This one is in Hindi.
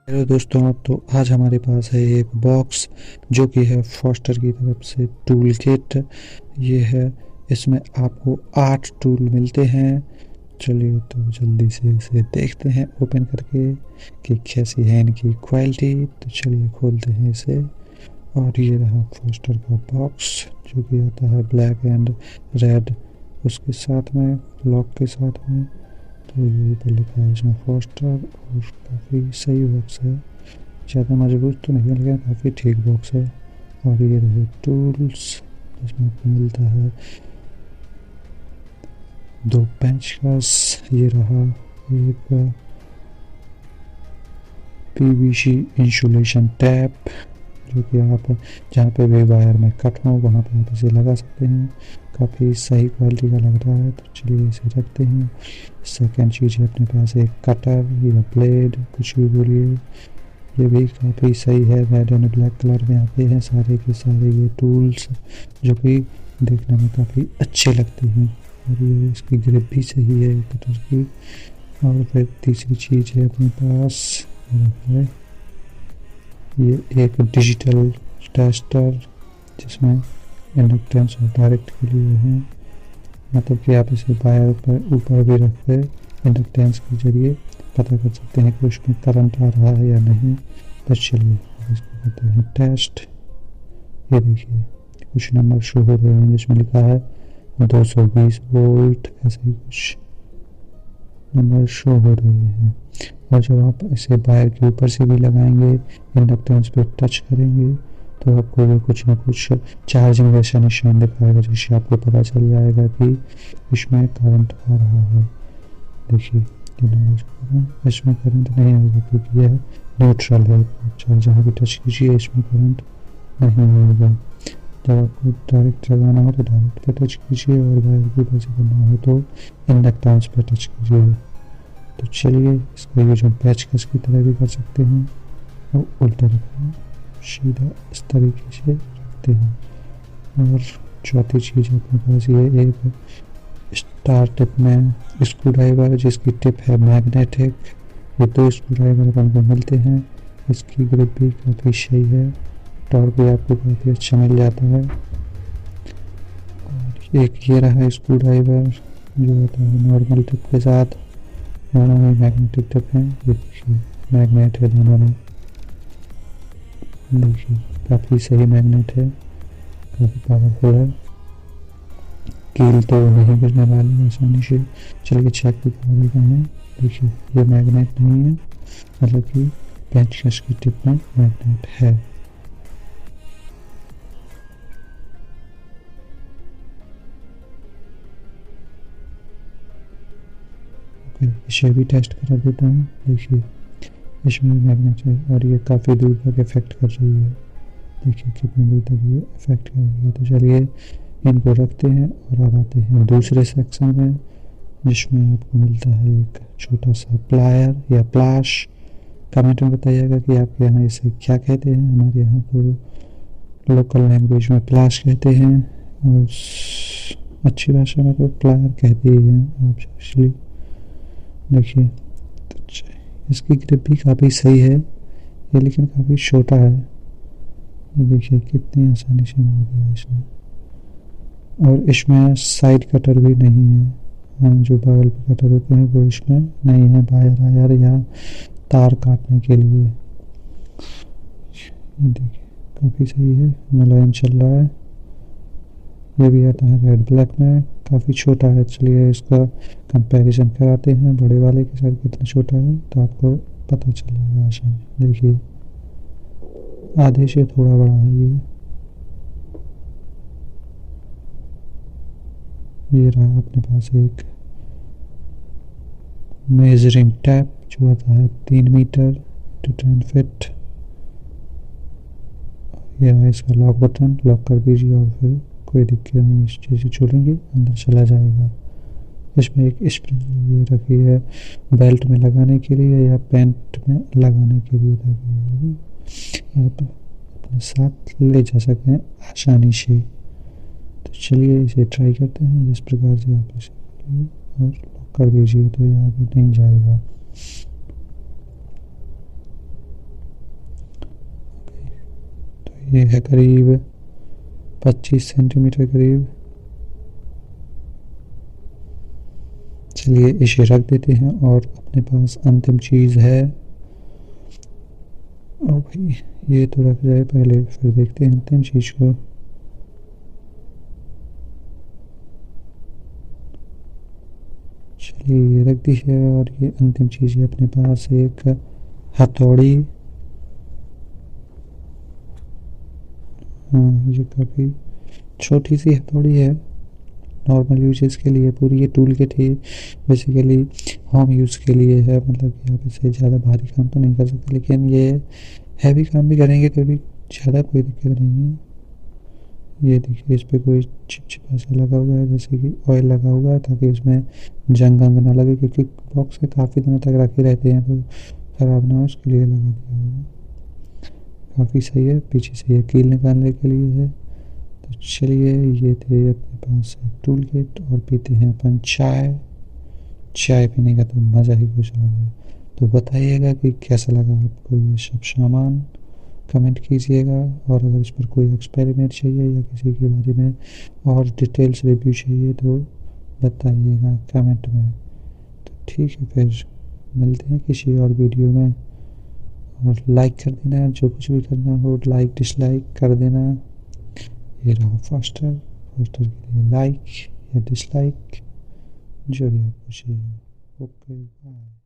हेलो दोस्तों, तो आज हमारे पास है एक बॉक्स जो कि है फॉस्टर की तरफ से टूल किट। ये है, इसमें आपको 8 टूल मिलते हैं। चलिए तो जल्दी से इसे देखते हैं ओपन करके कि कैसी है इनकी क्वालिटी। तो चलिए खोलते हैं इसे। और ये रहा फॉस्टर का बॉक्स जो कि आता है ब्लैक एंड रेड उसके साथ में, लॉक के साथ में। तो ये ऊपर लिखा है इसमें फॉस्टर, और काफ़ी सही बॉक्स है। ज़्यादा मजबूत तो नहीं है लेकिन काफ़ी ठीक बॉक्स है। और ये रहे टूल्स जिसमें आपको मिलता है 2 पेंचकस। ये रहा एक पीवीसी इंसुलेशन टैप जो कि आप जहाँ पे भी वायर में कट हो वहाँ पे आप इसे लगा सकते हैं। काफ़ी सही क्वालिटी का लग रहा है। तो चलिए इसे रखते हैं। सेकेंड चीज़ है अपने पास एक कटर या ब्लेड, कुछ भी बोलिए। ये भी काफ़ी सही है, रेड एंड ब्लैक कलर में आते हैं सारे के सारे ये टूल्स, जो कि देखने में काफ़ी अच्छे लगते हैं। और ये इसकी ग्रिप भी सही है कटर की। और फिर तीसरी चीज़ है अपने पास है ये एक डिजिटल टेस्टर जिसमें इंडक्टेंस और डायरेक्ट के लिए है। मतलब कि आप इसे वायर पर ऊपर भी रख कर इंडक्टेंस के जरिए पता कर सकते हैं कि उसमें करंट आ रहा है या नहीं। तो चलिए इसको करते हैं टेस्ट। ये देखिए कुछ नंबर शो हो रहे हैं जिसमें लिखा है 220 वोल्ट, ऐसे ही कुछ नंबर शो हो रहे हैं। और जब आप इसे वायर के ऊपर से भी लगाएंगे, इंडक्टेंस पे टच करेंगे, तो आपको ये कुछ ना कुछ चार्जिंग जैसा निशान दिखाएगा, जिससे आपको पता चल जाएगा कि इसमें करंट आ रहा है। देखिए ये नंबर, इसमें करंट नहीं आएगा क्योंकि यह न्यूट्रल है। चाहे जहाँ भी टच कीजिए इसमें करंट नहीं आएगा। जब आपको डायरेक्ट लगाना हो तो डायरेक्ट पे टच कीजिए, और वायर के ऊपर से करना हो तो इंडक्टेंस पे टच कीजिए। तो चलिए इसको ये जो पेचकस की तरह भी कर सकते हैं, और उल्टा रखना सीधा इस तरीके से रखते हैं। और चौथी चीज़ अपने पास ये एक स्टार टिप में स्क्रू ड्राइवर, जिसकी टिप है मैग्नेटिक। ये 2 स्क्रू ड्राइवर अपन को मिलते हैं। इसकी ग्रिप भी काफ़ी सही है, टॉर्क भी आपको काफ़ी अच्छा मिल जाता है। और एक ये रहा स्क्रू ड्राइवर जो होता है नॉर्मल टिप के साथ, दोनों में मैग्नेटिक टिप है। ये देखिए मैग्नेट है दोनों में, देखिए काफ़ी सही मैग्नेट है, काफ़ी पावरफुल है। कील तो नहीं गिरने वाली है आसानी से। चलिए चेक भी कर देते हैं। देखिए ये मैग्नेट नहीं है, मतलब कि पेंचकस की टिप में मैग्नेट है। इसे भी टेस्ट करा देता हूँ। देखिए इसमें मैग्नेट है और ये काफ़ी दूर तक इफेक्ट कर रही है। देखिए कितनी दूर तक ये इफेक्ट कर रही है। तो चलिए इनको रखते हैं और अब आते हैं दूसरे सेक्शन में, जिसमें आपको मिलता है एक छोटा सा प्लायर या प्लाश। कमेंट में बताइएगा कि आपके यहाँ इसे क्या कहते हैं। हमारे यहाँ तो लोकल लैंग्वेज में प्लाश कहते हैं, और अच्छी भाषा में तो प्लायर कहते ही हैं आप एक्चुअली। देखिए तो इसकी ग्रिप भी काफ़ी सही है, ये लेकिन काफ़ी छोटा है। ये देखिए कितनी आसानी से मोड़ दिया इसने। और इसमें साइड कटर भी नहीं है, जो बगल पे कटर होते हैं वो इसमें नहीं है, वायर आयर या तार काटने के लिए। ये देखिए काफ़ी सही है, मुलायम चल रहा है। ये भी आता है रेड ब्लैक में, काफ़ी छोटा है। चलिए इसका कंपैरिजन कराते हैं बड़े वाले के साथ, कितना छोटा है तो आपको पता चल जाएगा आसानी। देखिए आधे से थोड़ा बड़ा है ये रहा अपने पास एक मेजरिंग टैप जो आता है 3 मीटर टू 10 फीट। ये रहा इसका लॉक बटन, लॉक कर दीजिए और फिर कोई दिक्कत नहीं, इस चीज़ से छोड़ेंगे अंदर चला जाएगा। इसमें एक स्प्रिंग ये रखी है बेल्ट में लगाने के लिए या पैंट में लगाने के लिए रखी है, आप अपने साथ ले जा सकते हैं आसानी से। तो चलिए इसे ट्राई करते हैं। इस प्रकार से आप इसे और लॉक कर दीजिए तो ये आगे नहीं जाएगा। ये है करीब 25 सेंटीमीटर करीब। चलिए इसे रख देते हैं और अपने पास अंतिम चीज़ है। ओ भाई ये तो रख जाए पहले, फिर देखते हैं अंतिम चीज़ को। चलिए ये रख दी है और ये अंतिम चीज़ है अपने पास एक हथौड़ी। हाँ ये काफ़ी छोटी सी हथौड़ी है, नॉर्मल यूजेस के लिए। पूरी ये टूल किट ही बेसिकली होम यूज़ के लिए है, मतलब कि आप इसे ज़्यादा भारी काम तो नहीं कर सकते, लेकिन ये हैवी काम भी करेंगे तो भी ज़्यादा कोई दिक्कत नहीं है। ये देखिए इस पर कोई चिपचिपा सा लगा हुआ है, जैसे कि ऑयल लगा हुआ है, ताकि इसमें जंग अंग ना लगे, क्योंकि बॉक्स के काफ़ी दिनों तक रखे रहते हैं तो ख़राब ना हो, उसके लिए लगा दिया होगा। काफ़ी सही है। पीछे से ये कील निकालने के लिए है। तो चलिए ये थे अपने पास एक टूल किट, और पीते हैं अपन चाय। चाय पीने का तो मज़ा ही कुछ और है। तो बताइएगा कि कैसा लगा आपको ये सब सामान, कमेंट कीजिएगा। और अगर इस पर कोई एक्सपेरिमेंट चाहिए या किसी के बारे में और डिटेल्स रिव्यू चाहिए तो बताइएगा कमेंट में। तो ठीक है, फिर मिलते हैं किसी और वीडियो में। और लाइक कर देना, जो कुछ भी करना हो लाइक डिसलाइक कर देना। ये रहा फास्टर, फास्टर के लिए लाइक या डिसलाइक, जो भी आपको चाहिए। Okay bye.